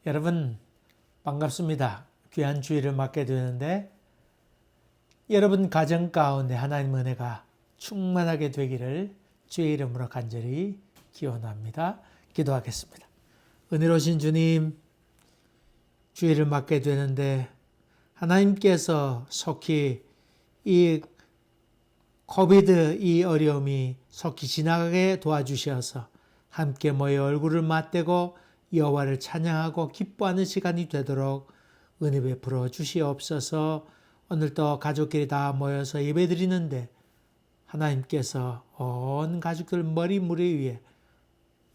여러분 반갑습니다. 귀한 주일을 맞게 되는데 여러분 가정 가운데 하나님 은혜가 충만하게 되기를 주의 이름으로 간절히 기원합니다. 기도하겠습니다. 은혜로우신 주님, 주일을 맞게 되는데 하나님께서 속히 이 코비드 이 어려움이 속히 지나가게 도와주셔서 함께 모여 얼굴을 맞대고 여호와를 찬양하고 기뻐하는 시간이 되도록 은혜 베풀어 주시옵소서. 오늘도 가족끼리 다 모여서 예배드리는데 하나님께서 온 가족들 머리 무리 위에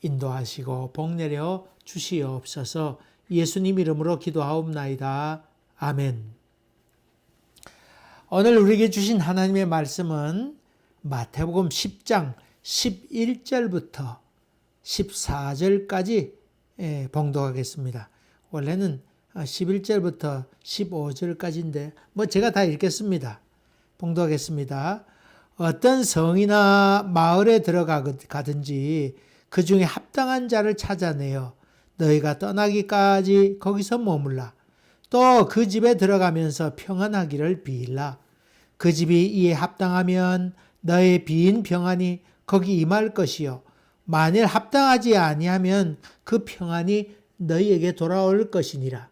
인도하시고 복 내려 주시옵소서. 예수님 이름으로 기도하옵나이다. 아멘. 오늘 우리에게 주신 하나님의 말씀은 마태복음 10장 11절부터 14절까지 봉독하겠습니다. 원래는 11절부터 15절까지인데 제가 다 읽겠습니다. 봉독하겠습니다. 어떤 성이나 마을에 들어가든지 그 중에 합당한 자를 찾아내어 너희가 떠나기까지 거기서 머물라. 또 그 집에 들어가면서 평안하기를 비일라. 그 집이 이에 합당하면 너의 빈 평안이 거기 임할 것이요 만일 합당하지 아니하면 그 평안이 너희에게 돌아올 것이니라.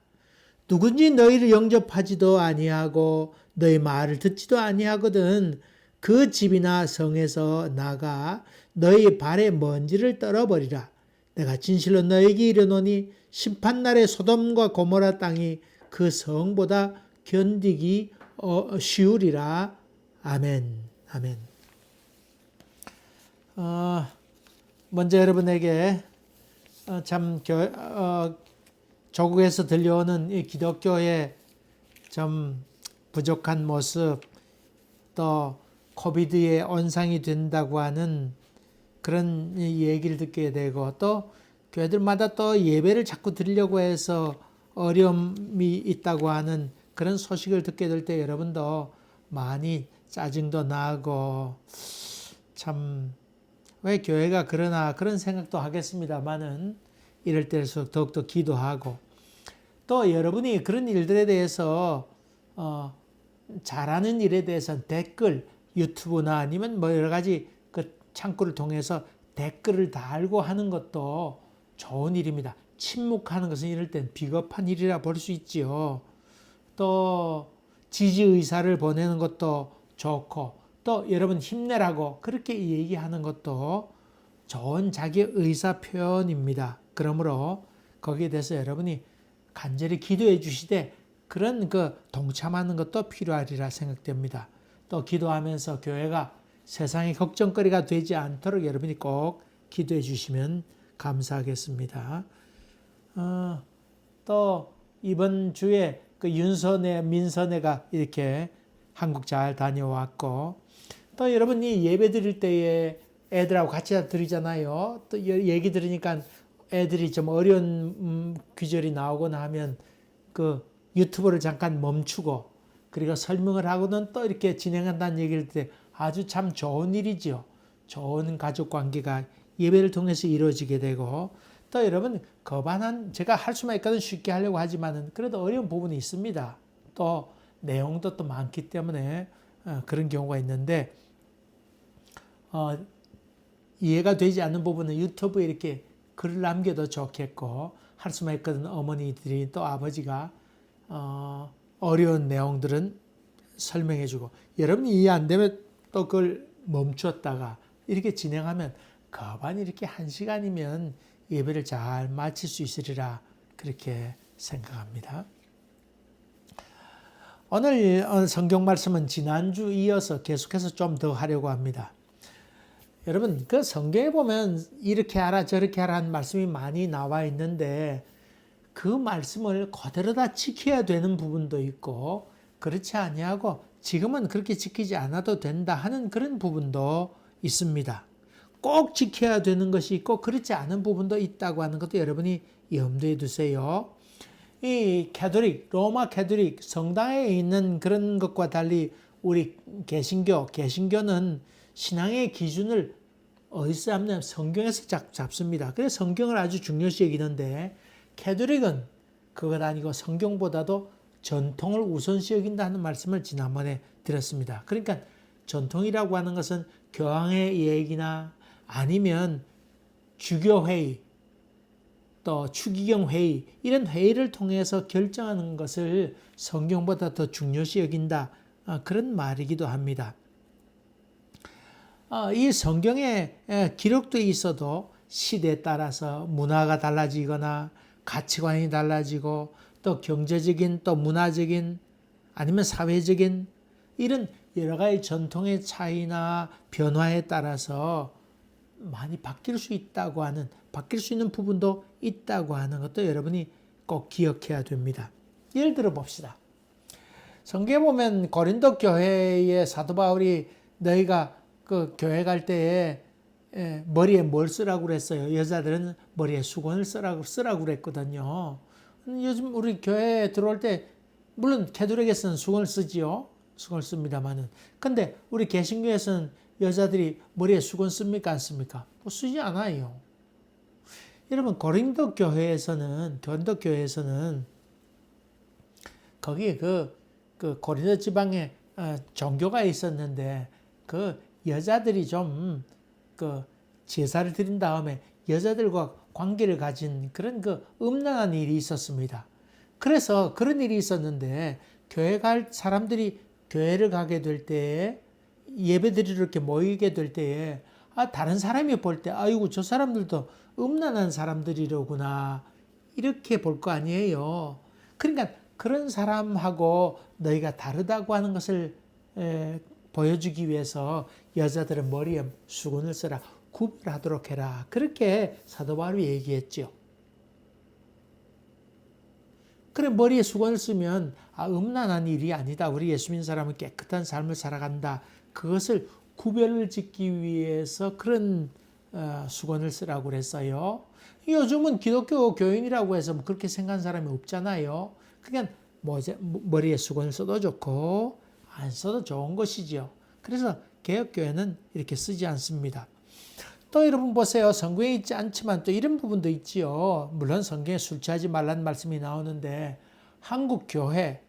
누군지 너희를 영접하지도 아니하고 너희 말을 듣지도 아니하거든 그 집이나 성에서 나가 너희 발에 먼지를 떨어버리라. 내가 진실로 너희에게 이르노니 심판날에 소돔과 고모라 땅이 그 성보다 견디기 쉬우리라. 아멘. 아멘. 먼저 여러분에게 참 조국에서 들려오는 이 기독교의 좀 부족한 모습, 또 코비드의 온상이 된다고 하는 그런 얘기를 듣게 되고, 또 교회들마다 또 예배를 자꾸 드리려고 해서 어려움이 있다고 하는 그런 소식을 듣게 될 때 여러분도 많이 짜증도 나고 참 왜 교회가 그러나 그런 생각도 하겠습니다만은 이럴 때일수록 더욱더 기도하고, 또 여러분이 그런 일들에 대해서 잘하는 일에 대해서 댓글, 유튜브나 아니면 여러 가지 그 창구를 통해서 댓글을 달고 하는 것도 좋은 일입니다. 침묵하는 것은 이럴 땐 비겁한 일이라 볼 수 있지요. 또 지지 의사를 보내는 것도 좋고, 또 여러분 힘내라고 그렇게 얘기하는 것도 좋은 자기의 의사 표현입니다. 그러므로 거기에 대해서 여러분이 간절히 기도해 주시되 그런 동참하는 것도 필요하리라 생각됩니다. 또 기도하면서 교회가 세상의 걱정거리가 되지 않도록 여러분이 꼭 기도해 주시면 감사하겠습니다. 또 이번 주에 윤선애, 민선애가 이렇게 한국 잘 다녀왔고, 또 여러분이 예배 드릴 때에 애들하고 같이 드리잖아요. 또 얘기 들으니까 애들이 좀 어려운 귀절이 나오거나 하면 그 유튜브를 잠깐 멈추고 그리고 설명을 하고는 또 이렇게 진행한다는 얘기를 때 아주 참 좋은 일이죠. 좋은 가족 관계가 예배를 통해서 이루어지게 되고, 또 여러분 제가 할 수만 있거든 쉽게 하려고 하지만은 그래도 어려운 부분이 있습니다. 또 내용도 또 많기 때문에 그런 경우가 있는데 이해가 되지 않는 부분은 유튜브에 이렇게 글을 남겨도 좋겠고, 할 수만 있거든 어머니들이 또 아버지가 어려운 내용들은 설명해주고, 여러분이 이해 안 되면 또 그걸 멈췄다가 이렇게 진행하면 거반이 이렇게 1시간이면 예배를 잘 마칠 수 있으리라 그렇게 생각합니다. 오늘 성경 말씀은 지난주 이어서 계속해서 좀 더 하려고 합니다. 여러분 그 성경에 보면 이렇게 하라 저렇게 하라 하는 말씀이 많이 나와 있는데 그 말씀을 그대로 다 지켜야 되는 부분도 있고, 그렇지 아니하고 지금은 그렇게 지키지 않아도 된다 하는 그런 부분도 있습니다. 꼭 지켜야 되는 것이 있고 그렇지 않은 부분도 있다고 하는 것도 여러분이 염두에 두세요. 이 로마 캐톨릭 성당에 있는 그런 것과 달리 우리 개신교는 신앙의 기준을 어디서 잡냐면 성경에서 잡습니다. 그래서 성경을 아주 중요시 여기는데 캐톨릭은 그것 아니고 성경보다도 전통을 우선시 여긴다는 말씀을 지난번에 드렸습니다. 그러니까 전통이라고 하는 것은 교황의 얘기나 아니면 주교회의, 또 추기경 회의, 이런 회의를 통해서 결정하는 것을 성경보다 더 중요시 여긴다. 그런 말이기도 합니다. 이 성경에 기록돼 있어도 시대에 따라서 문화가 달라지거나 가치관이 달라지고 또 경제적인 또 문화적인 아니면 사회적인 이런 여러 가지 전통의 차이나 변화에 따라서 많이 바뀔 수 있다고 하는, 바뀔 수 있는 부분도 있다고 하는 것도 여러분이 꼭 기억해야 됩니다. 예를 들어 봅시다. 성경에 보면 고린도 교회의 사도 바울이 너희가 그 교회 갈 때에 머리에 뭘 쓰라고 그랬어요? 여자들은 머리에 수건을 쓰라고 그랬거든요. 요즘 우리 교회에 들어올 때 물론 캐톨릭에서는 수건을 쓰지요. 수건을 씁니다만은. 근데 우리 개신교에서는 여자들이 머리에 수건 씁니까? 안 씁니까? 뭐 쓰지 않아요. 여러분, 고린도 교회에서는 거기에 그 고린도 지방에 종교가 있었는데 그 여자들이 좀 그 제사를 드린 다음에 여자들과 관계를 가진 그런 그 음란한 일이 있었습니다. 그래서 그런 일이 있었는데 교회 갈 사람들이 교회를 가게 될 때에 예배드리러 이렇게 모이게 될 때에 다른 사람이 볼 때 아이고 저 사람들도 음란한 사람들이로구나 이렇게 볼 거 아니에요. 그러니까 그런 사람하고 너희가 다르다고 하는 것을 보여주기 위해서 여자들은 머리에 수건을 써라, 구별하도록 해라. 그렇게 사도 바울이 얘기했죠. 그래 머리에 수건을 쓰면 음란한 일이 아니다. 우리 예수 믿는 사람은 깨끗한 삶을 살아간다. 그것을 구별을 짓기 위해서 그런 수건을 쓰라고 그랬어요. 요즘은 기독교 교인이라고 해서 뭐 그렇게 생각하는 사람이 없잖아요. 그러니까 머리에 수건을 써도 좋고 안 써도 좋은 것이죠. 그래서 개혁교회는 이렇게 쓰지 않습니다. 또 여러분 보세요. 성경에 있지 않지만 또 이런 부분도 있지요. 물론 성경에 술 취하지 말라는 말씀이 나오는데 한국 교회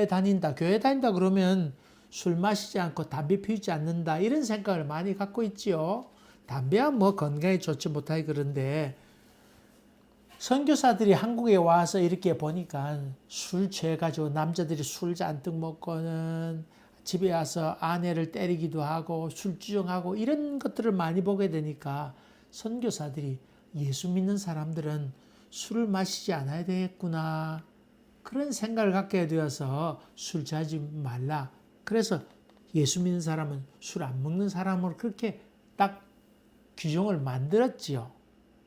다닌다. 교회 다닌다 그러면 술 마시지 않고 담배 피우지 않는다. 이런 생각을 많이 갖고 있지요. 담배야 뭐 건강에 좋지 못하게 그런데 선교사들이 한국에 와서 이렇게 보니까 술 취해가지고 남자들이 술 잔뜩 먹고는 집에 와서 아내를 때리기도 하고 술주정하고 이런 것들을 많이 보게 되니까 선교사들이 예수 믿는 사람들은 술을 마시지 않아야 되겠구나 그런 생각을 갖게 되어서 술 취하지 말라. 그래서 예수 믿는 사람은 술 안 먹는 사람으로 그렇게 딱 규정을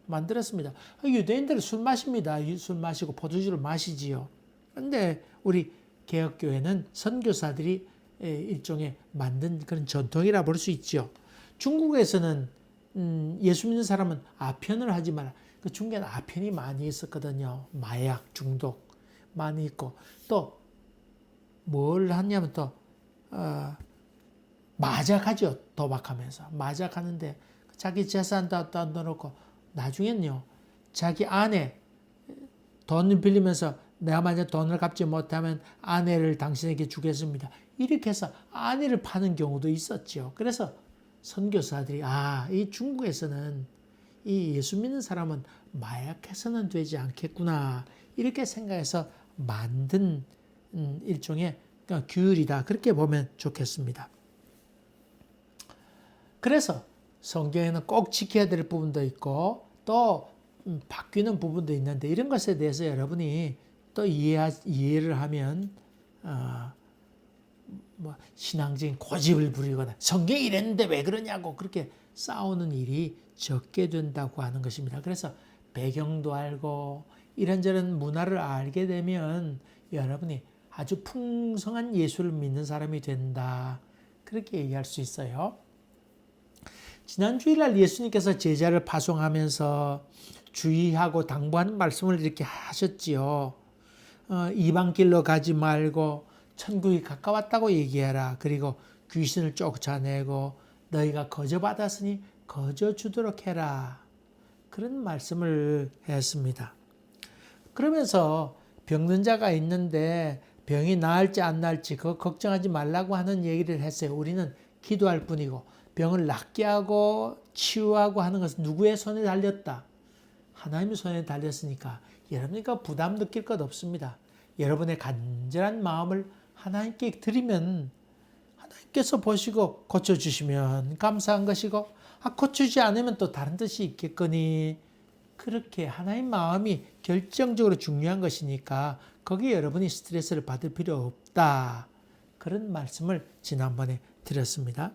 만들었습니다. 유대인들은 술 마십니다. 술 마시고 포도주를 마시지요. 그런데 우리 개혁교회는 선교사들이 일종의 만든 그런 전통이라 볼 수 있죠. 중국에서는 예수 믿는 사람은 아편을 하지 마라. 그 중국에는 아편이 많이 있었거든요. 마약 중독 많이 있고 또 뭘 하냐면 또 마작하죠. 도박하면서 마작하는데 자기 재산 다 넣어놓고 나중엔요 자기 아내 돈을 빌리면서 내가 만약 돈을 갚지 못하면 아내를 당신에게 주겠습니다. 이렇게 해서 아내를 파는 경우도 있었죠. 그래서 선교사들이 이 중국에서는 이 예수 믿는 사람은 마약해서는 되지 않겠구나 이렇게 생각해서 만든 일종의 규율이다. 그렇게 보면 좋겠습니다. 그래서 성경에는 꼭 지켜야 될 부분도 있고 또 바뀌는 부분도 있는데 이런 것에 대해서 여러분이 또 이해를 하면 신앙적인 고집을 부리거나 성경이 이랬는데 왜 그러냐고 그렇게 싸우는 일이 적게 된다고 하는 것입니다. 그래서 배경도 알고 이런저런 문화를 알게 되면 여러분이 아주 풍성한 예수를 믿는 사람이 된다. 그렇게 얘기할 수 있어요. 지난 주일날 예수님께서 제자를 파송하면서 주의하고 당부하는 말씀을 이렇게 하셨지요. 이방 길로 가지 말고 천국이 가까웠다고 얘기해라. 그리고 귀신을 쫓아내고 너희가 거저 받았으니 거저 주도록 해라. 그런 말씀을 했습니다. 그러면서 병든 자가 있는데 병이 나을지 안 나을지 그거 걱정하지 말라고 하는 얘기를 했어요. 우리는 기도할 뿐이고 병을 낫게 하고 치유하고 하는 것은 누구의 손에 달렸다? 하나님의 손에 달렸으니까 여러분이니까 부담 느낄 것 없습니다. 여러분의 간절한 마음을 하나님께 드리면 하나님께서 보시고 고쳐주시면 감사한 것이고 고쳐주지 않으면 또 다른 뜻이 있겠거니 그렇게 하나님 마음이 결정적으로 중요한 것이니까 거기에 여러분이 스트레스를 받을 필요 없다. 그런 말씀을 지난번에 드렸습니다.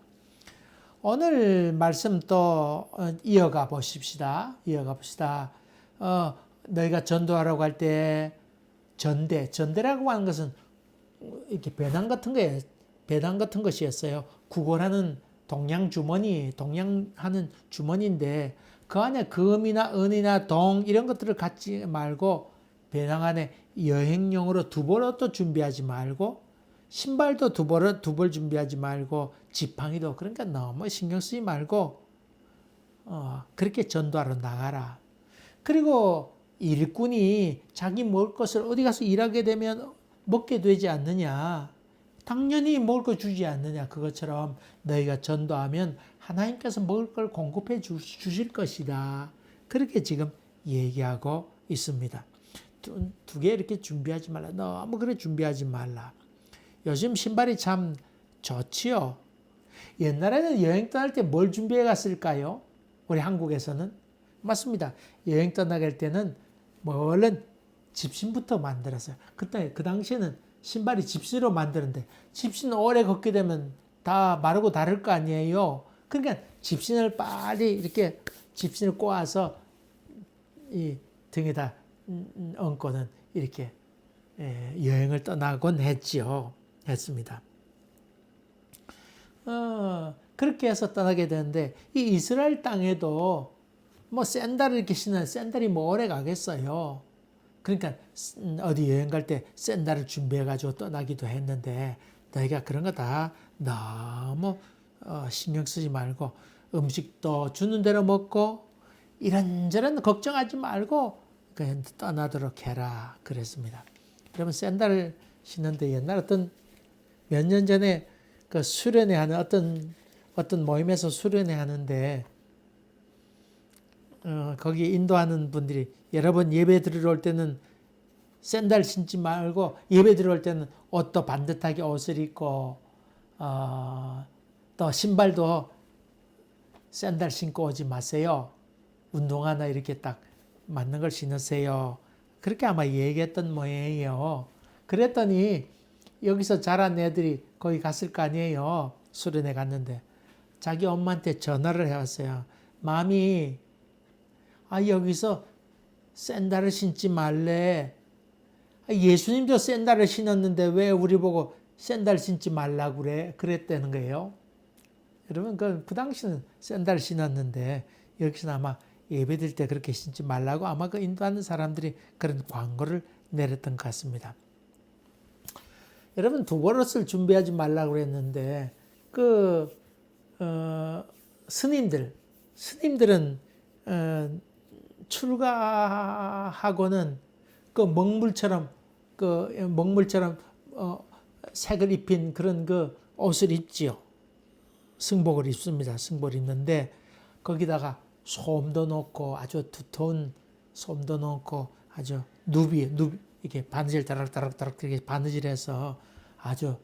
오늘 말씀 또 이어가 보십시다. 너희가 전도하라고 할 때 전대라고 하는 것은 이렇게 배낭 같은 거예요. 배낭 같은 것이었어요. 구걸하는 동냥하는 주머니인데 그 안에 금이나 은이나 동 이런 것들을 갖지 말고 배낭 안에 여행용으로 두벌도 준비하지 말고 신발도 두 벌 준비하지 말고 지팡이도 그러니까 너무 신경 쓰지 말고 그렇게 전도하러 나가라. 그리고 일꾼이 자기 먹을 것을 어디 가서 일하게 되면 먹게 되지 않느냐. 당연히 먹을 거 주지 않느냐. 그것처럼 너희가 전도하면 하나님께서 먹을 걸 공급해 주실 것이다. 그렇게 지금 얘기하고 있습니다. 두 개 이렇게 준비하지 말라. 너무 그래 준비하지 말라. 요즘 신발이 참 좋지요. 옛날에는 여행 떠날 때 뭘 준비해 갔을까요? 우리 한국에서는? 맞습니다. 여행 떠나갈 때는 얼른 집신부터 만들었어요. 그때 그 당시에는 신발이 집신으로 만드는데 집신 오래 걷게 되면 다 마르고 다를 거 아니에요. 그러니까 집신을 빨리 이렇게 집신을 꼬아서 이 등에다 얹고는 이렇게 여행을 떠나곤 했습니다. 그렇게 해서 떠나게 되는데 이 이스라엘 땅에도 샌들을 이렇게 신는 샌들이 오래 가겠어요. 그러니까 어디 여행 갈 때 샌들을 준비해 가지고 떠나기도 했는데 너희가 그런 거 다 너무 신경 쓰지 말고 음식도 주는 대로 먹고 이런저런 걱정하지 말고 그냥 떠나도록 해라 그랬습니다. 그러면 샌들을 신는데 옛날 몇 년 전에 그 수련회 하는 어떤 모임에서 수련회 하는데 거기 인도하는 분들이 여러분 예배 드리러 올 때는 샌들 신지 말고 예배 드리러 올 때는 옷도 반듯하게 옷을 입고 또 신발도 샌들 신고 오지 마세요. 운동화나 이렇게 딱 맞는 걸 신으세요. 그렇게 아마 얘기했던 모양이에요. 그랬더니 여기서 자란 애들이 거기 갔을 거 아니에요. 수련회 갔는데 자기 엄마한테 전화를 해왔어요. 마미 여기서 샌들을 신지 말래. 예수님도 샌들을 신었는데 왜 우리 보고 샌들 신지 말라고 그랬다는 거예요. 여러분 그 당시는 샌들 신었는데 여기서는 아마 예배드릴 때 그렇게 신지 말라고 아마 그 인도하는 사람들이 그런 광고를 내렸던 것 같습니다. 여러분 두벌옷을 준비하지 말라고 그랬는데 스님들은 출가하고는 그 먹물처럼 색을 입힌 그런 그 옷을 입지요. 승복을 입습니다. 승복을 입는데 거기다가 솜도 넣고 아주 두터운 솜도 넣고 아주 누비 이렇게 바느질 다락다락 이렇게 바느질해서 아주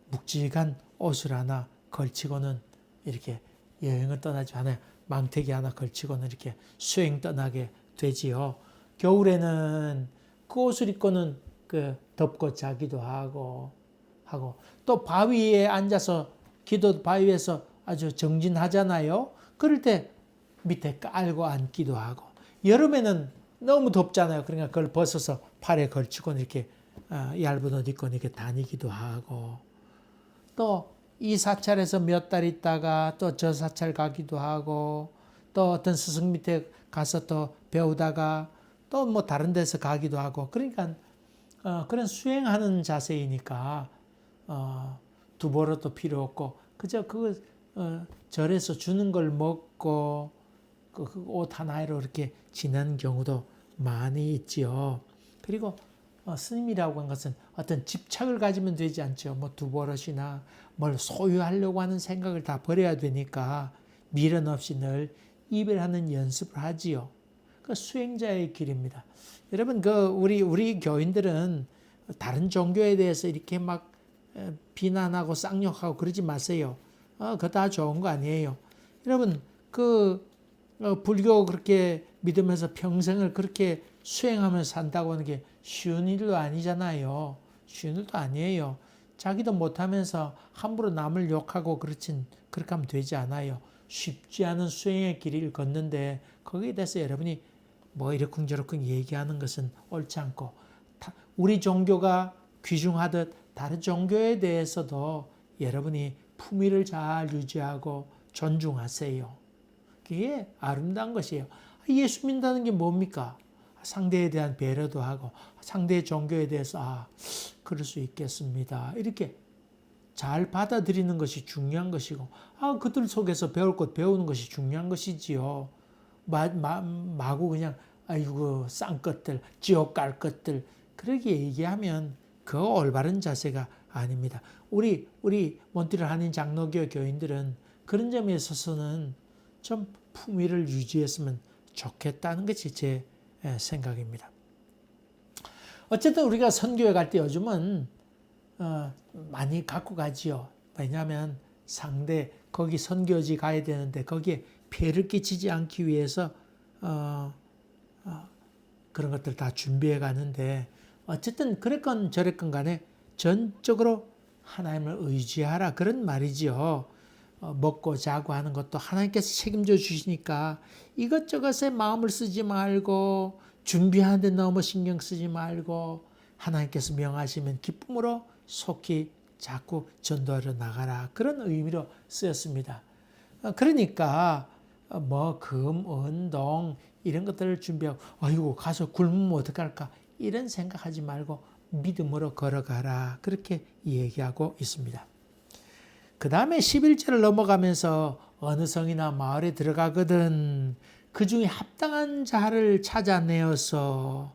묵직한 옷을 하나 걸치고는 이렇게 여행을 떠나지 않아요. 망태기 하나 걸치고는 이렇게 수행 떠나게 되지요. 겨울에는 그 옷을 입고는 그 덮고 자기도 하고 또 바위에 앉아서 기도 바위에서 아주 정진하잖아요. 그럴 때 밑에 깔고 앉기도 하고 여름에는 너무 덥잖아요. 그러니까 그걸 벗어서 팔에 걸치고 이렇게 얇은 옷 입고 이렇게 다니기도 하고 또 이 사찰에서 몇 달 있다가 또 저 사찰 가기도 하고 또 어떤 스승 밑에 가서 또 배우다가 또 뭐 다른 데서 가기도 하고 그러니까 그런 수행하는 자세이니까 두벌어도 필요 없고 그저 절에서 주는 걸 먹고 그 옷 하나로 이렇게 지내는 경우도 많이 있지요. 그리고 스님이라고 한 것은 어떤 집착을 가지면 되지 않죠. 뭐 두 버릇이나 뭘 소유하려고 하는 생각을 다 버려야 되니까 미련 없이 늘 이별하는 연습을 하지요. 그 수행자의 길입니다. 여러분, 우리 교인들은 다른 종교에 대해서 이렇게 막 비난하고 쌍욕하고 그러지 마세요. 그거 다 좋은 거 아니에요. 여러분, 불교 그렇게 믿으면서 평생을 그렇게 수행하면서 산다고 하는 게 쉬운 일도 아니잖아요. 쉬운 일도 아니에요. 자기도 못하면서 함부로 남을 욕하고 그렇게 하면 되지 않아요. 쉽지 않은 수행의 길을 걷는데 거기에 대해서 여러분이 뭐 이러쿵저러쿵 얘기하는 것은 옳지 않고, 우리 종교가 귀중하듯 다른 종교에 대해서도 여러분이 품위를 잘 유지하고 존중하세요. 그게 아름다운 것이에요. 예수 믿는다는 게 뭡니까? 상대에 대한 배려도 하고 상대의 종교에 대해서 그럴 수 있겠습니다. 이렇게 잘 받아들이는 것이 중요한 것이고, 그들 속에서 배울 것 배우는 것이 중요한 것이지요. 마구 그냥 아이고 쌍것들, 지옥 갈 것들 그렇게 얘기하면 그 올바른 자세가 아닙니다. 우리 몬트리올 한인 장로교 교인들은 그런 점에 있어서는 좀 품위를 유지했으면 좋겠다는 것이 제 생각입니다. 어쨌든 우리가 선교회 갈 때 요즘은 많이 갖고 가지요. 왜냐하면 거기 선교지 가야 되는데 거기에 폐를 끼치지 않기 위해서 그런 것들 다 준비해 가는데, 어쨌든 그랬건 저랬건 간에 전적으로 하나님을 의지하라 그런 말이지요. 먹고 자고 하는 것도 하나님께서 책임져 주시니까 이것저것에 마음을 쓰지 말고, 준비하는데 너무 신경 쓰지 말고 하나님께서 명하시면 기쁨으로 속히 자꾸 전도하러 나가라 그런 의미로 쓰였습니다. 그러니까 금, 은, 동 이런 것들을 준비하고 아이고 가서 굶으면 어떡할까 이런 생각하지 말고 믿음으로 걸어가라 그렇게 얘기하고 있습니다. 그 다음에 11절을 넘어가면서 어느 성이나 마을에 들어가거든 그 중에 합당한 자를 찾아내어서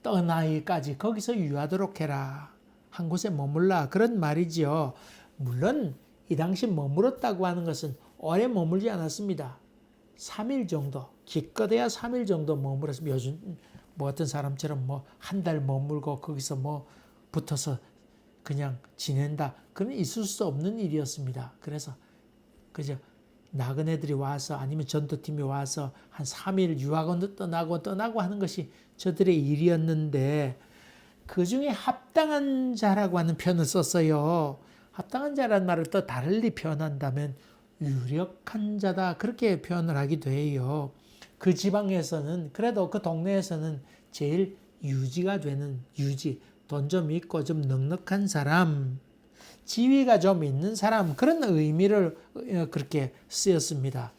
떠나기까지 거기서 유하도록 해라. 한 곳에 머물라 그런 말이지요. 물론 이 당시 머물었다고 하는 것은 오래 머물지 않았습니다. 3일 정도, 기껏해야 3일 정도 머물었으면, 요즘 뭐 어떤 사람처럼 한 달 머물고 거기서 붙어서 그냥 지낸다. 그건 있을 수 없는 일이었습니다. 그래서 그저 나그네들이 와서 아니면 전도팀이 와서 한 3일 유학원도 떠나고 하는 것이 저들의 일이었는데, 그 중에 합당한 자라고 하는 표현을 썼어요. 합당한 자라는 말을 또 다르게 표현한다면 유력한 자다 그렇게 표현을 하기도 해요. 그 지방에서는, 그래도 그 동네에서는 제일 유지가 되는, 돈 좀 있고 좀 넉넉한 사람, 지위가 좀 있는 사람, 그런 의미를 그렇게 쓰였습니다.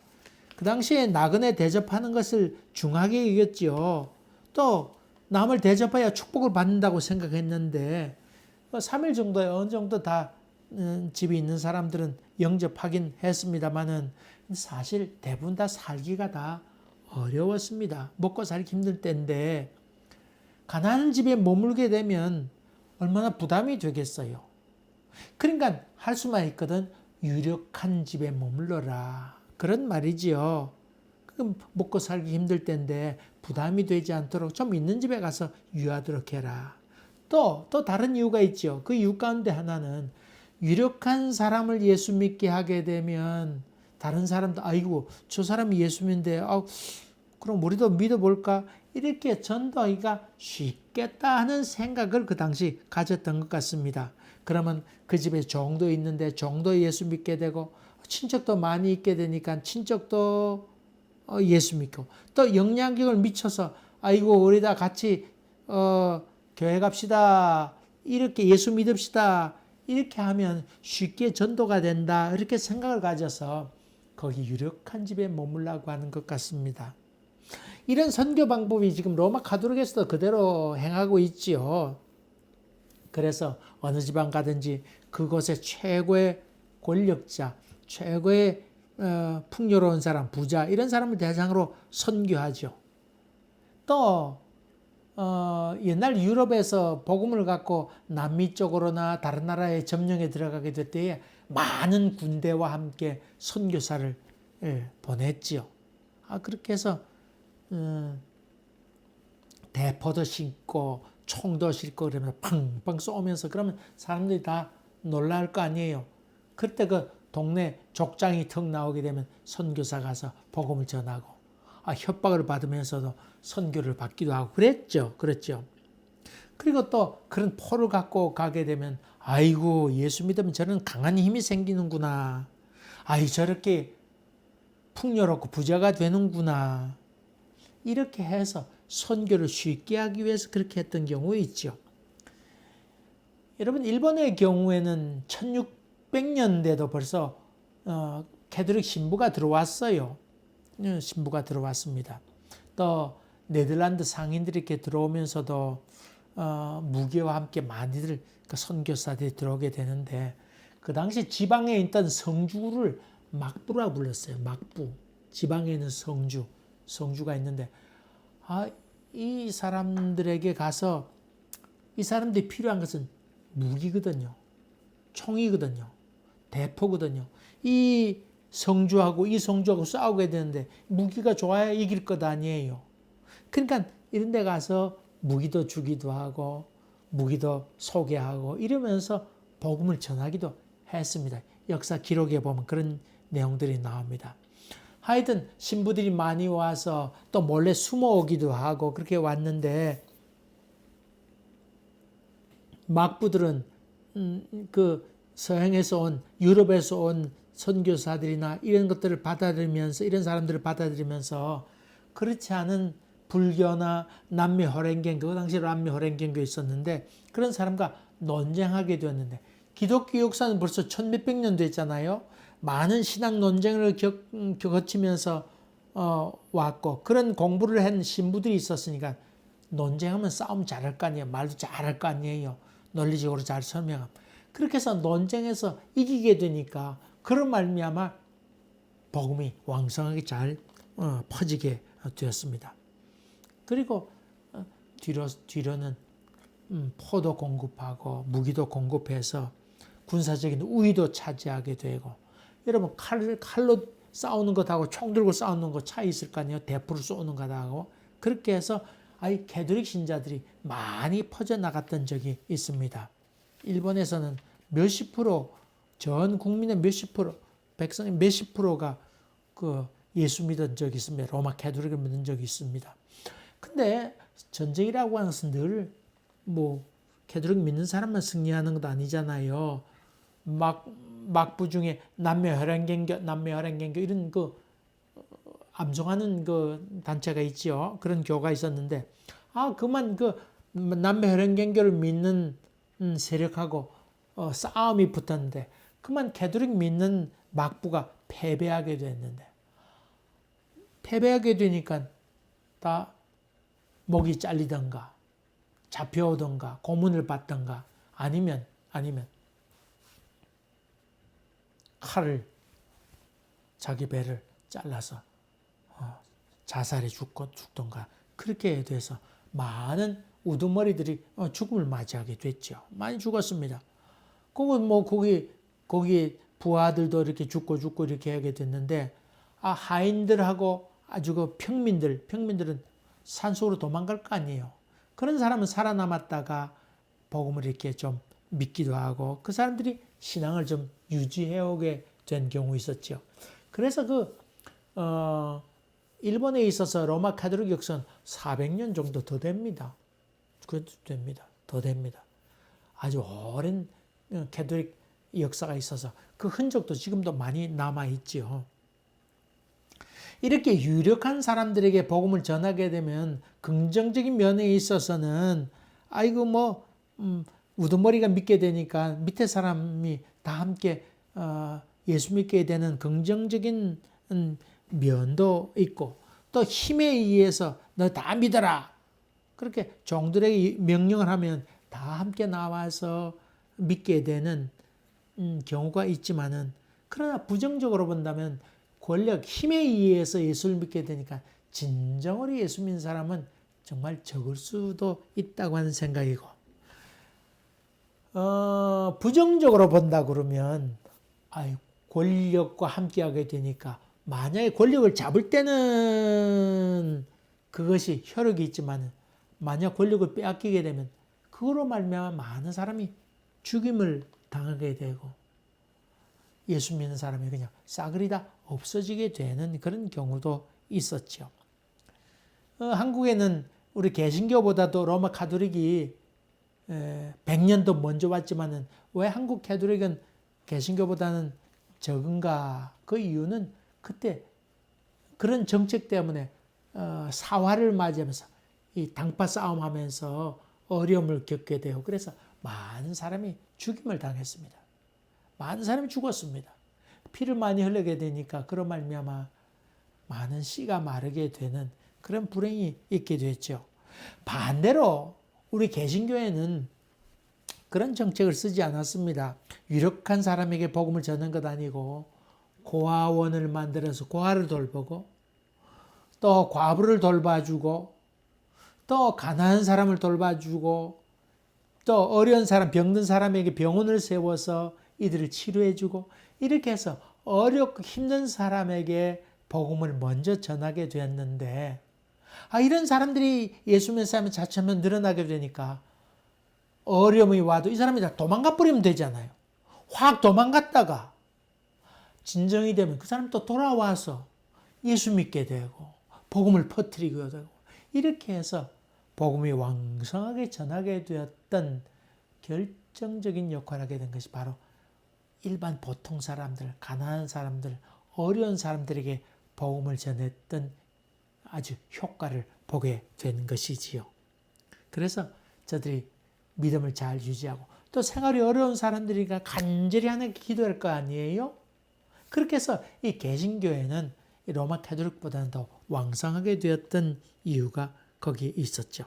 그 당시에 나그네 대접하는 것을 중하게 여겼지요. 또 남을 대접해야 축복을 받는다고 생각했는데 3일 정도에 어느 정도 다 집이 있는 사람들은 영접하긴 했습니다만은 사실 대부분 다 살기가 다 어려웠습니다. 먹고 살기 힘들 때인데 가난한 집에 머물게 되면 얼마나 부담이 되겠어요. 그러니까 할 수만 있거든 유력한 집에 머물러라 그런 말이지요. 그럼 먹고 살기 힘들 때인데 부담이 되지 않도록 좀 있는 집에 가서 유하도록 해라. 또 다른 이유가 있죠. 그 이유 가운데 하나는 유력한 사람을 예수 믿게 하게 되면 다른 사람도 아이고 저 사람이 예수 믿는데 그럼 우리도 믿어볼까? 이렇게 전도하기가 쉽겠다 하는 생각을 그 당시 가졌던 것 같습니다. 그러면 그 집에 종도 있는데 종도 예수 믿게 되고 친척도 많이 있게 되니까 친척도 예수 믿고, 또 영향력을 미쳐서 아이고 우리 다 같이 교회 갑시다 이렇게 예수 믿읍시다 이렇게 하면 쉽게 전도가 된다 이렇게 생각을 가져서 거기 유력한 집에 머물라고 하는 것 같습니다. 이런 선교 방법이 지금 로마 가톨릭에서도 그대로 행하고 있지요. 그래서 어느 지방 가든지 그곳의 최고의 권력자, 최고의 풍요로운 사람, 부자 이런 사람을 대상으로 선교하죠. 또 옛날 유럽에서 복음을 갖고 남미 쪽으로나 다른 나라에 점령에 들어가게 될 때에 많은 군대와 함께 선교사를 보냈지요. 그렇게 해서 대포도 싣고 총도 싣고 그러면 팡팡 쏘면서 그러면 사람들이 다 놀랄 거 아니에요. 그때 그 동네 족장이 턱 나오게 되면 선교사 가서 복음을 전하고 협박을 받으면서도 선교를 받기도 하고 그랬죠. 그랬죠. 그리고 또 그런 포를 갖고 가게 되면 아이고 예수 믿으면 저는 강한 힘이 생기는구나. 아이 저렇게 풍요롭고 부자가 되는구나. 이렇게 해서 선교를 쉽게 하기 위해서 그렇게 했던 경우 있죠. 여러분 일본의 경우에는 1600년대도 벌써 캐톨릭 신부가 들어왔어요. 신부가 들어왔습니다. 또 네덜란드 상인들이 이렇게 들어오면서도 무교와 함께 많이들 선교사들이 들어오게 되는데 그 당시 지방에 있던 성주를 막부라 불렀어요. 막부. 지방에 있는 성주가 있는데 이 사람들에게 가서 이 사람들이 필요한 것은 무기거든요. 총이거든요. 대포거든요. 이 성주하고 싸우게 되는데 무기가 좋아야 이길 것 아니에요. 그러니까 이런 데 가서 무기도 주기도 하고 무기도 소개하고 이러면서 복음을 전하기도 했습니다. 역사 기록에 보면 그런 내용들이 나옵니다. 하여튼 신부들이 많이 와서 또 몰래 숨어오기도 하고 그렇게 왔는데 막부들은 그 서양에서 온 유럽에서 온 선교사들이나 이런 것들을 받아들이면서 이런 사람들을 받아들이면서 그렇지 않은 불교나 남미 호랭경교 그 당시 남미 호랭경교 있었는데 그런 사람과 논쟁하게 되었는데 기독교 역사는 벌써 1600몇 년 됐잖아요. 많은 신학 논쟁을 거치면서 왔고 그런 공부를 한 신부들이 있었으니까 논쟁하면 싸움 잘할 거 아니에요. 말도 잘할 거 아니에요. 논리적으로 잘 설명하면. 그렇게 해서 논쟁에서 이기게 되니까 그런 말미암아 복음이 왕성하게 잘 퍼지게 되었습니다. 그리고 뒤로는 포도 공급하고 무기도 공급해서 군사적인 우위도 차지하게 되고 여러분 칼로 싸우는 것하고 총 들고 싸우는 것 차이 있을 거 아니에요. 대포를 쏘는 것하고 그렇게 해서 캐톨릭 신자들이 많이 퍼져나갔던 적이 있습니다. 일본에서는 몇십 프로 전 국민의 몇십 프로 백성의 몇십 프로가 그 예수 믿은 적이 있습니다. 로마 캐톨릭을 믿은 적이 있습니다. 근데 전쟁이라고 하는 것은 늘 캐톨릭 믿는 사람만 승리하는 것도 아니잖아요. 막부 중에 남녀 혈행경교 이런 암송하는 그 단체가 있죠. 그런 교가 있었는데 그만 남녀 혈행경교를 믿는 세력하고 싸움이 붙었는데 그만 캐톨릭 믿는 막부가 패배하게 됐는데 패배하게 되니까 다 목이 잘리던가 잡혀오던가 고문을 받던가 아니면 칼을 자기 배를 잘라서 자살해 죽던가 그렇게 돼서 많은 우두머리들이 죽음을 맞이하게 됐죠. 많이 죽었습니다. 거기 부하들도 이렇게 죽고 이렇게 하게 됐는데 하인들하고 아주 그 평민들은 산속으로 도망갈 거 아니에요. 그런 사람은 살아남았다가 복음을 이렇게 좀 믿기도 하고 그 사람들이 신앙을 좀 유지해 오게 된 경우 있었죠. 그래서 일본에 있어서 로마 카톨릭 역사는 400년 정도 더 됩니다. 더 됩니다. 아주 오랜 캐톨릭 역사가 있어서 그 흔적도 지금도 많이 남아있죠. 이렇게 유력한 사람들에게 복음을 전하게 되면 긍정적인 면에 있어서는 우두머리가 믿게 되니까 밑에 사람이 다 함께 예수 믿게 되는 긍정적인 면도 있고 또 힘에 의해서 너 다 믿어라. 그렇게 종들에게 명령을 하면 다 함께 나와서 믿게 되는 경우가 있지만은 그러나 부정적으로 본다면 권력, 힘에 의해서 예수를 믿게 되니까 진정으로 예수 믿는 사람은 정말 적을 수도 있다고 하는 생각이고, 부정적으로 본다 그러면, 권력과 함께하게 되니까, 만약에 권력을 잡을 때는 그것이 효력이 있지만, 만약 권력을 빼앗기게 되면, 그거로 말미암아 많은 사람이 죽임을 당하게 되고, 예수 믿는 사람이 그냥 싸그리 다 없어지게 되는 그런 경우도 있었죠. 한국에는 우리 개신교보다도 로마 가톨릭이 100년도 먼저 왔지만은 왜 한국 가톨릭은 개신교보다는 적은가? 그 이유는 그때 그런 정책 때문에 사화를 맞이하면서 이 당파 싸움하면서 어려움을 겪게 되고, 그래서 많은 사람이 죽임을 당했습니다. 많은 사람이 죽었습니다. 피를 많이 흘리게 되니까 그런 말미암아 많은 씨가 마르게 되는 그런 불행이 있게 됐죠. 반대로 우리 개신교회는 그런 정책을 쓰지 않았습니다. 유력한 사람에게 복음을 전하는 것 아니고, 고아원을 만들어서 고아를 돌보고, 또 과부를 돌봐주고, 또 가난한 사람을 돌봐주고, 또 어려운 사람, 병든 사람에게 병원을 세워서 이들을 치료해주고, 이렇게 해서 어렵고 힘든 사람에게 복음을 먼저 전하게 되었는데, 이런 사람들이 예수 믿는 사람이 자칫하면 늘어나게 되니까 어려움이 와도 이 사람이 다 도망가 버리면 되잖아요. 확 도망갔다가 진정이 되면 그 사람 또 돌아와서 예수 믿게 되고 복음을 퍼뜨리게 되고, 이렇게 해서 복음이 왕성하게 전하게 되었던 결정적인 역할을 하게 된 것이 바로 일반 보통 사람들, 가난한 사람들, 어려운 사람들에게 복음을 전했던 아주 효과를 보게 된 것이지요. 그래서 저들이 믿음을 잘 유지하고, 또 생활이 어려운 사람들이니까 간절히 하나님께 기도할 거 아니에요? 그렇게 해서 이 개신교회는 로마 가톨릭보다는 더 왕성하게 되었던 이유가 거기에 있었죠.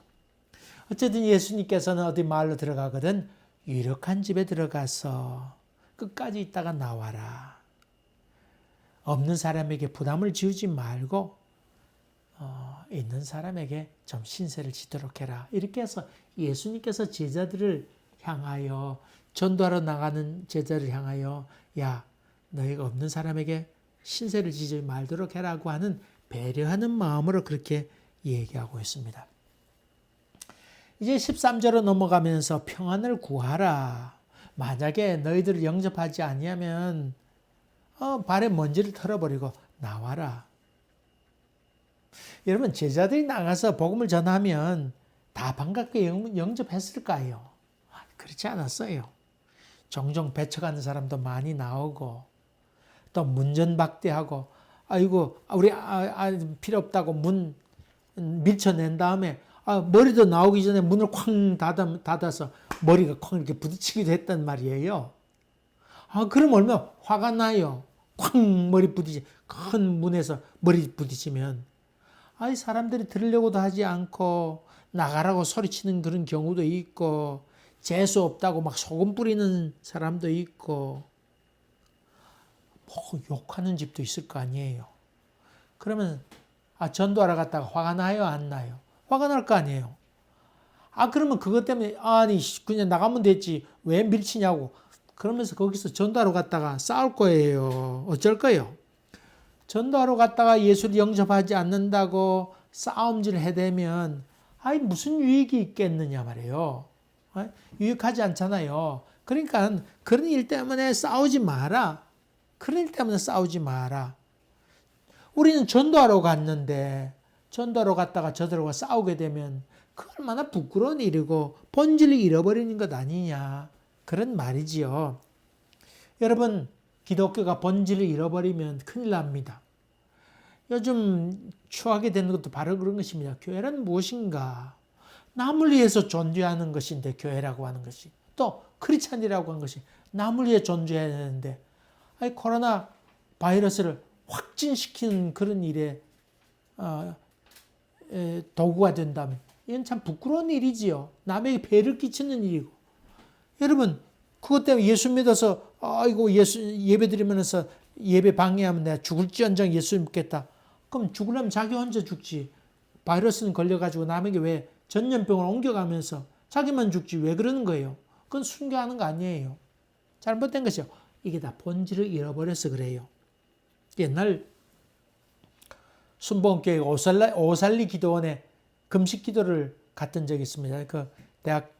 어쨌든 예수님께서는 어디 마을로 들어가거든 유력한 집에 들어가서 끝까지 있다가 나와라. 없는 사람에게 부담을 지우지 말고 있는 사람에게 좀 신세를 지도록 해라. 이렇게 해서 예수님께서 제자들을 향하여, 전도하러 나가는 제자를 향하여, 야, 너희가 없는 사람에게 신세를 지지 말도록 해라고 하는 배려하는 마음으로 그렇게 얘기하고 있습니다. 이제 13절로 넘어가면서 평안을 구하라. 만약에 너희들을 영접하지 아니하면 발에 먼지를 털어버리고 나와라. 여러분, 제자들이 나가서 복음을 전하면 다 반갑게 영접했을까요? 그렇지 않았어요. 종종 배척하는 사람도 많이 나오고, 또 문전박대하고, 아이고 우리 필요 없다고 문 밀쳐낸 다음에 머리도 나오기 전에 문을 쾅 닫아서 머리가 쾅 이렇게 부딪히기도 했단 말이에요. 그럼 얼마나 화가 나요. 쾅 머리 부딪히, 큰 문에서 머리 부딪히면. 사람들이 들으려고도 하지 않고 나가라고 소리치는 그런 경우도 있고, 재수 없다고 막 소금 뿌리는 사람도 있고, 욕하는 집도 있을 거 아니에요. 그러면 전도하러 갔다가 화가 나요, 안 나요? 화가 날 거 아니에요. 그러면 그것 때문에 그냥 나가면 됐지 왜 밀치냐고 그러면서 거기서 전도하러 갔다가 싸울 거예요. 어쩔 거예요? 전도하러 갔다가 예수를 영접하지 않는다고 싸움질을 해대면 무슨 유익이 있겠느냐 말이에요. 유익하지 않잖아요. 그러니까 그런 일 때문에 싸우지 마라. 그런 일 때문에 싸우지 마라. 우리는 전도하러 갔는데 전도하러 갔다가 저들과 싸우게 되면 그 얼마나 부끄러운 일이고 본질을 잃어버리는 것 아니냐, 그런 말이지요. 여러분, 기독교가 본질을 잃어버리면 큰일 납니다. 요즘 추하게 되는 것도 바로 그런 것입니다. 교회란 무엇인가? 남을 위해서 존재하는 것인데, 교회라고 하는 것이, 또 크리스찬이라고 하는 것이 남을 위해 존재해야 되는데, 코로나 바이러스를 확진시키는 그런 일에 도구가 된다면 이건 참 부끄러운 일이지요. 남에게 폐를 끼치는 일이고. 여러분, 그것 때문에 예수 믿어서 예수 예배 드리면서 예배 방해하면 내가 죽을지언정 예수 믿겠다. 그럼 죽으려면 자기 혼자 죽지. 바이러스는 걸려가지고 남에게 왜 전염병을 옮겨가면서 자기만 죽지 왜 그러는 거예요? 그건 순교하는 거 아니에요. 잘못된 것이요. 이게 다 본질을 잃어버려서 그래요. 옛날 순복음교회 오살리 기도원에 금식 기도를 갔던 적이 있습니다. 그 대학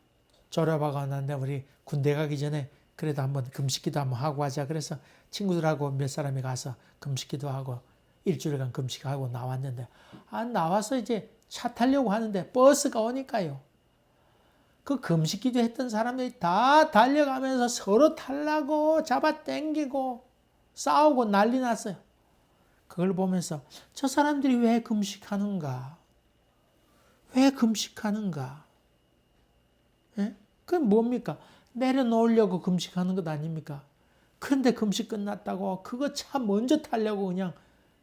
졸업하고 났는데 우리 군대 가기 전에 그래도 한번 금식 기도 한번 하고 하자. 그래서 친구들하고 몇 사람이 가서 금식 기도하고 일주일간 금식하고 나왔는데 나와서 이제 차 타려고 하는데 버스가 오니까요. 그 금식 기도했던 사람들이 다 달려가면서 서로 타려고 잡아당기고 싸우고 난리 났어요. 그걸 보면서 저 사람들이 왜 금식하는가? 왜 금식하는가? 예? 그건 뭡니까? 내려놓으려고 금식하는 것 아닙니까? 그런데 금식 끝났다고 그거 차 먼저 타려고 그냥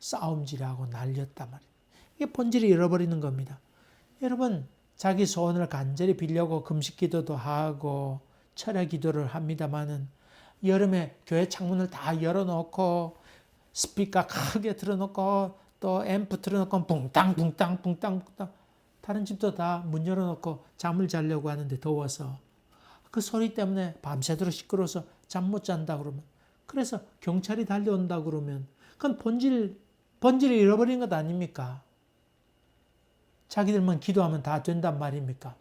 싸움질하고 날렸단 말이에요. 이게 본질을 잃어버리는 겁니다. 여러분, 자기 소원을 간절히 빌려고 금식 기도도 하고 철야 기도를 합니다마는 여름에 교회 창문을 다 열어놓고 스피커 크게 틀어놓고 또 앰프 틀어놓고 붕땅 붕땅 붕땅 붕땅 다른 집도 다 문 열어놓고 잠을 자려고 하는데 더워서 그 소리 때문에 밤새도록 시끄러워서 잠 못 잔다 그러면 그래서 경찰이 달려온다 그러면 그건 본질을 잃어버린 것 아닙니까? 자기들만 기도하면 다 된단 말입니까?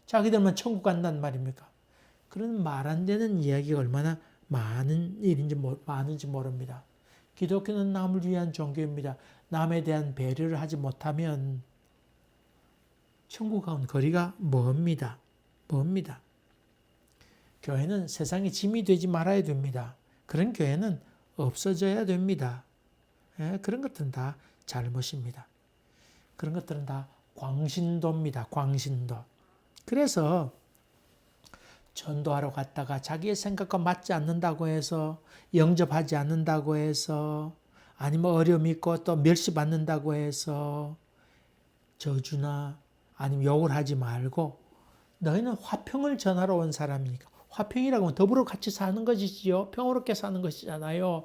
자기들만 천국 간단 말입니까? 그런 말 안 되는 이야기가 얼마나 많은 일인지 많은지 모릅니다. 기독교는 남을 위한 종교입니다. 남에 대한 배려를 하지 못하면 천국과는 거리가 멉니다. 멉니다. 교회는 세상의 짐이 되지 말아야 됩니다. 그런 교회는 없어져야 됩니다. 그런 것들은 다 잘못입니다. 그런 것들은 다 광신도입니다. 광신도. 그래서 전도하러 갔다가 자기의 생각과 맞지 않는다고 해서 영접하지 않는다고 해서 아니면 어려움이 있고 또 멸시받는다고 해서 저주나 아니면 욕을 하지 말고 너희는 화평을 전하러 온 사람이니까 화평이라고 하면 더불어 같이 사는 것이지요. 평화롭게 사는 것이잖아요.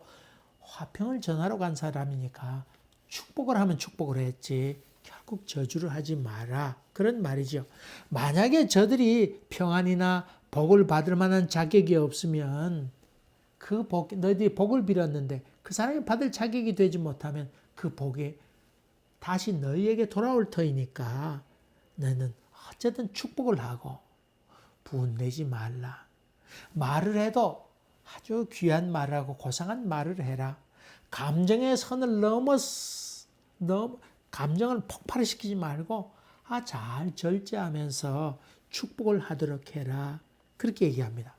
화평을 전하러 간 사람이니까 축복을 하면 축복을 했지 결국 저주를 하지 마라. 그런 말이죠. 만약에 저들이 평안이나 복을 받을 만한 자격이 없으면 그 복, 너희들이 복을 빌었는데 그 사람이 받을 자격이 되지 못하면 그 복이 다시 너희에게 돌아올 터이니까 너는 어쨌든 축복을 하고 분내지 말라. 말을 해도 아주 귀한 말을 하고 고상한 말을 해라. 감정의 선을 감정을 폭발시키지 말고 잘 절제하면서 축복을 하도록 해라. 그렇게 얘기합니다.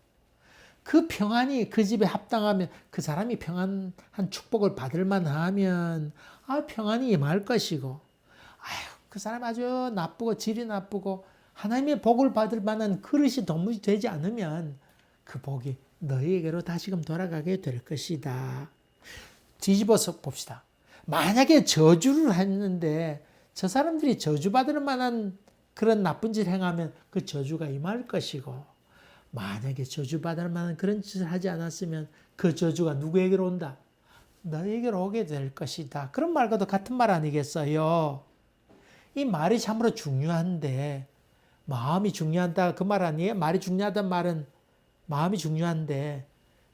그 평안이 그 집에 합당하면 그 사람이 평안한 축복을 받을 만하면 평안이 임할 것이고 그 사람 아주 나쁘고 질이 나쁘고 하나님의 복을 받을 만한 그릇이 도무지 되지 않으면 그 복이 너희에게로 다시금 돌아가게 될 것이다. 뒤집어서 봅시다. 만약에 저주를 했는데 저 사람들이 저주받을 만한 그런 나쁜 짓을 행하면 그 저주가 임할 것이고 만약에 저주받을 만한 그런 짓을 하지 않았으면 그 저주가 누구에게로 온다? 너에게로 오게 될 것이다. 그런 말과도 같은 말 아니겠어요? 이 말이 참으로 중요한데 마음이 중요하다 그 말 아니에요? 말이 중요하다는 말은 마음이 중요한데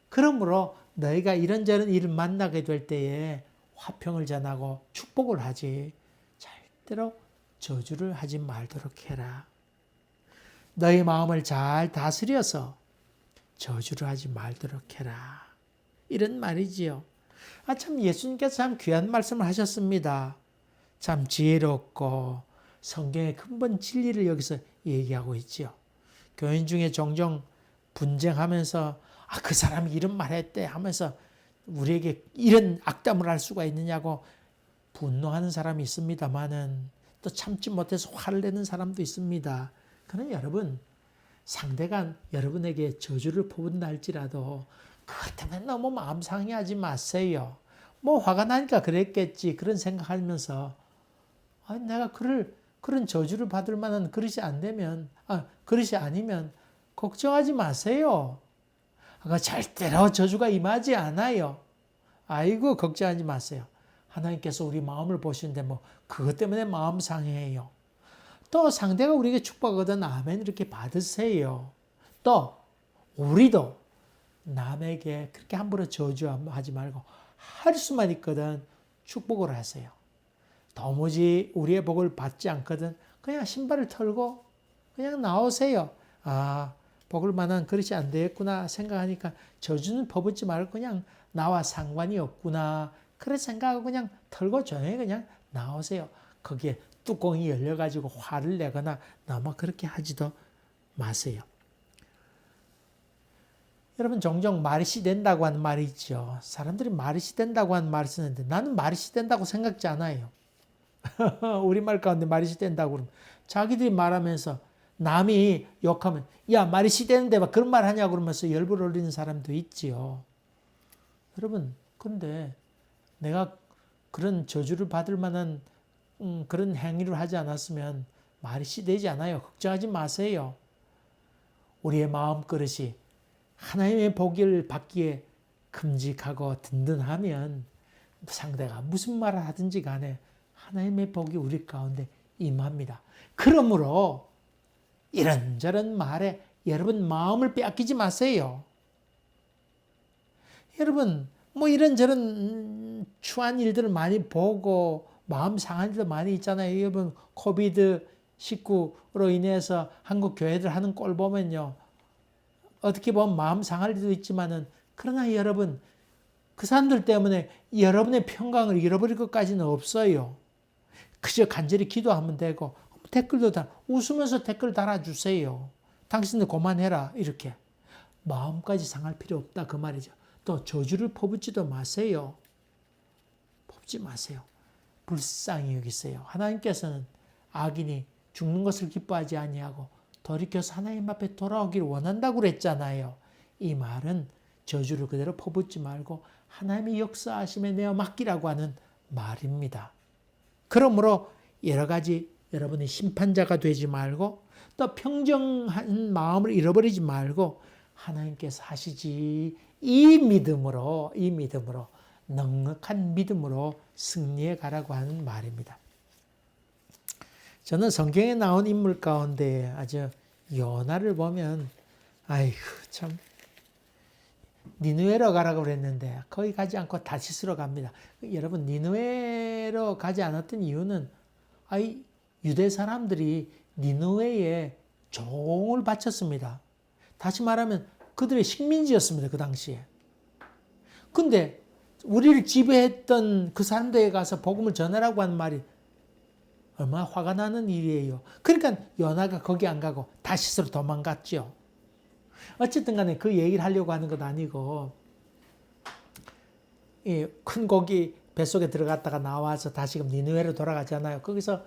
그러므로 너희가 이런저런 일을 만나게 될 때에 화평을 전하고 축복을 하지 절대로 저주를 하지 말도록 해라. 너희 마음을 잘 다스려서 저주를 하지 말도록 해라. 이런 말이지요. 참 예수님께서 참 귀한 말씀을 하셨습니다. 참 지혜롭고 성경의 근본 진리를 여기서 얘기하고 있지요. 교인 중에 종종 분쟁하면서 그 사람이 이런 말 했대 하면서 우리에게 이런 악담을 할 수가 있느냐고 분노하는 사람이 있습니다만은 또 참지 못해서 화를 내는 사람도 있습니다. 그러나 여러분 상대가 여러분에게 저주를 퍼붓는다 할지라도 그것 때문에 너무 마음 상해하지 마세요. 뭐 화가 나니까 그랬겠지 그런 생각하면서 내가 그런 저주를 받을 만한 그릇이 안 되면 그릇이 아니면 걱정하지 마세요. 절대로 저주가 임하지 않아요. 아이고 걱정하지 마세요. 하나님께서 우리 마음을 보시는데 뭐 그것 때문에 마음 상해해요. 또 상대가 우리에게 축복하거든 아멘 이렇게 받으세요. 또 우리도 남에게 그렇게 함부로 저주하지 말고 할 수만 있거든 축복을 하세요. 도무지 우리의 복을 받지 않거든 그냥 신발을 털고 그냥 나오세요. 아, 복을 만한 그릇이 안 되겠구나 생각하니까 저주는 퍼붓지 말고 그냥 나와 상관이 없구나. 그래 생각하고 그냥 털고 조용히 그냥 나오세요. 거기에 뚜껑이 열려가지고 화를 내거나 너무 그렇게 하지도 마세요. 여러분 종종 말이 된다고 하는 말이 있죠. 사람들이 말이 된다고 하는 말을 쓰는데 나는 말이 된다고 생각지 않아요. 우리말 가운데 말이 된다고 그러면 자기들이 말하면서 남이 욕하면 야 말이 되는데 막 그런 말 하냐고 그러면서 열불 올리는 사람도 있지요. 여러분 근데 내가 그런 저주를 받을 만한 그런 행위를 하지 않았으면 말이 되지 않아요. 걱정하지 마세요. 우리의 마음그릇이 하나님의 복을 받기에 큼직하고 든든하면 상대가 무슨 말을 하든지 간에 하나님의 복이 우리 가운데 임합니다. 그러므로 이런저런 말에 여러분 마음을 빼앗기지 마세요. 여러분 뭐 이런저런 추한 일들을 많이 보고 마음 상한 일도 많이 있잖아요. 여러분 코비드19로 인해서 한국 교회들 하는 꼴 보면요. 어떻게 보면 마음 상할 일도 있지만은 그러나 여러분 그 사람들 때문에 여러분의 평강을 잃어버릴 것까지는 없어요. 그저 간절히 기도하면 되고 댓글도 웃으면서 댓글 달아주세요. 당신들 그만해라 이렇게. 마음까지 상할 필요 없다 그 말이죠. 또 저주를 퍼붓지도 마세요. 퍼붓지 마세요. 불쌍히 여기세요. 하나님께서는 악인이 죽는 것을 기뻐하지 아니하고 돌이켜서 하나님 앞에 돌아오기를 원한다고 그랬잖아요. 이 말은 저주를 그대로 퍼붓지 말고 하나님의 역사하심에 내어 맡기라고 하는 말입니다. 그러므로 여러 가지 여러분이 심판자가 되지 말고 또 평정한 마음을 잃어버리지 말고 하나님께서 하시지 이 믿음으로 넉넉한 믿음으로 승리해 가라고 하는 말입니다. 저는 성경에 나온 인물 가운데 아주 요나를 보면 아이고 참 니느웨로 가라고 그랬는데 거기 가지 않고 다시스로 갑니다. 여러분 니느웨로 가지 않았던 이유는 유대 사람들이 니느웨에 종을 바쳤습니다. 다시 말하면 그들의 식민지였습니다. 그 당시에. 근데 우리를 지배했던 그 사람들에 가서 복음을 전하라고 하는 말이 얼마나 화가 나는 일이에요. 그러니까 요나가 거기 안 가고 다시스로 도망갔죠. 어쨌든 간에 그 얘기를 하려고 하는 건 아니고 큰 고기 뱃속에 들어갔다가 나와서 다시금 니느웨로 돌아가잖아요. 거기서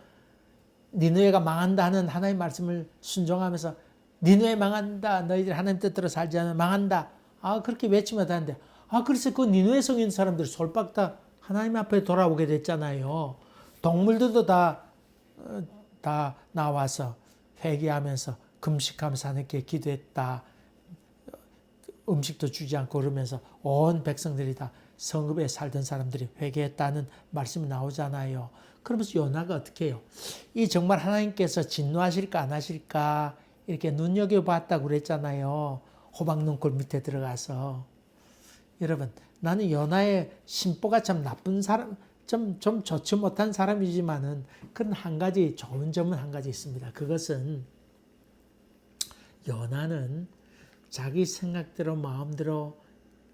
니느웨가 망한다는 하나님의 말씀을 순종하면서 니느웨 망한다. 너희들 하나님 뜻대로 살지 않으면 망한다. 그렇게 외치면 하는데 그래서 그 니느웨 성에 있는 사람들이 솔박 다 하나님 앞에 돌아오게 됐잖아요. 동물들도 다 나와서 회개하면서 금식하면서 하나님께 기도했다. 음식도 주지 않고 그러면서 온 백성들이 다 성읍에 살던 사람들이 회개했다는 말씀이 나오잖아요. 그러면서 요나가 어떻게 해요? 이 정말 하나님께서 진노하실까 안 하실까 이렇게 눈여겨봤다고 그랬잖아요. 호박 눈굴 밑에 들어가서. 여러분 나는 요나의 심보가 참 나쁜 사람 좀 좋지 못한 사람이지만은 그런 한 가지 좋은 점은 한 가지 있습니다. 그것은 요나는 자기 생각대로 마음대로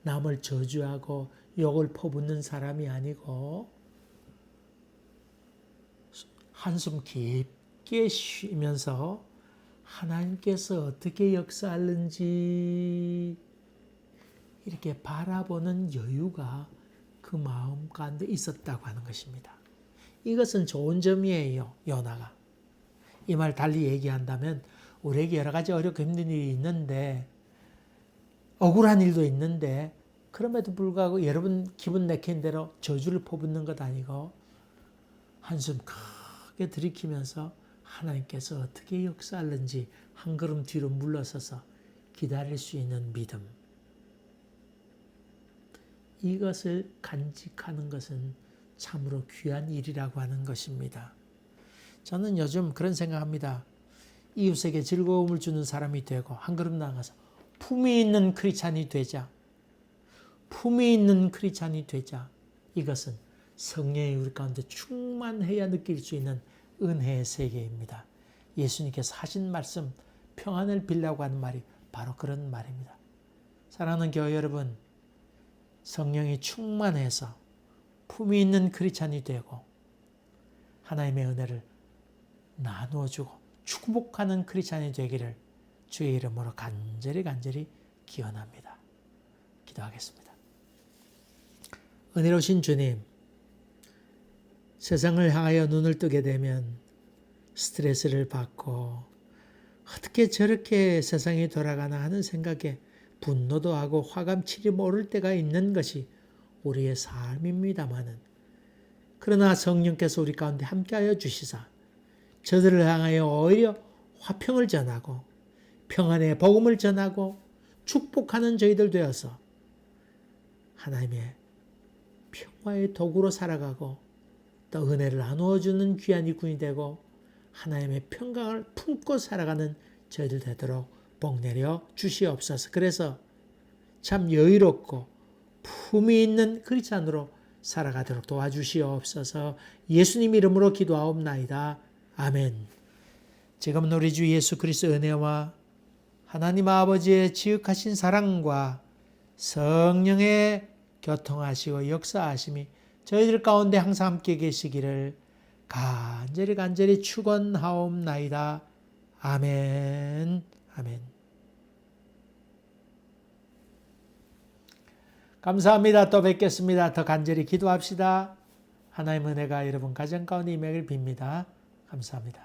남을 저주하고 욕을 퍼붓는 사람이 아니고 한숨 깊게 쉬면서 하나님께서 어떻게 역사하는지 이렇게 바라보는 여유가 그 마음 가운데 있었다고 하는 것입니다. 이것은 좋은 점이에요. 요나가. 이 말 달리 얘기한다면 우리에게 여러 가지 어렵고 힘든 일이 있는데 억울한 일도 있는데 그럼에도 불구하고 여러분 기분 내키는 대로 저주를 퍼붓는 것 아니고 한숨 크게 들이키면서 하나님께서 어떻게 역사하는지 한 걸음 뒤로 물러서서 기다릴 수 있는 믿음. 이것을 간직하는 것은 참으로 귀한 일이라고 하는 것입니다. 저는 요즘 그런 생각합니다. 이웃에게 즐거움을 주는 사람이 되고 한 걸음 나아가서 품위 있는 크리스찬이 되자. 품위 있는 크리스찬이 되자. 이것은 성령이 우리 가운데 충만해야 느낄 수 있는 은혜의 세계입니다. 예수님께서 하신 말씀, 평안을 빌라고 하는 말이 바로 그런 말입니다. 사랑하는 교회 여러분, 성령이 충만해서 품위 있는 크리스찬이 되고 하나님의 은혜를 나누어주고 축복하는 크리스찬이 되기를 주의 이름으로 간절히 기원합니다. 기도하겠습니다. 은혜로우신 주님, 세상을 향하여 눈을 뜨게 되면 스트레스를 받고 어떻게 저렇게 세상이 돌아가나 하는 생각에 분노도 하고 화감칠이 모를 때가 있는 것이 우리의 삶입니다마는, 그러나 성령께서 우리 가운데 함께하여 주시사 저들을 향하여 오히려 화평을 전하고 평안의 복음을 전하고 축복하는 저희들 되어서 하나님의 평화의 도구로 살아가고 또 은혜를 나누어주는 귀한 일꾼이 되고 하나님의 평강을 품고 살아가는 저희들 되도록 복 내려 주시옵소서. 그래서 참 여유롭고 품위 있는 크리스찬으로 살아가도록 도와주시옵소서. 예수님 이름으로 기도하옵나이다. 아멘. 지금은 우리 주 예수 그리스도 은혜와 하나님 아버지의 지극하신 사랑과 성령의 교통하시고 역사하심이 저희들 가운데 항상 함께 계시기를 간절히 축원하옵나이다. 아멘. 아멘. 감사합니다. 또 뵙겠습니다. 더 간절히 기도합시다. 하나님의 은혜가 여러분 가정 가운데 임하길 빕니다. 감사합니다.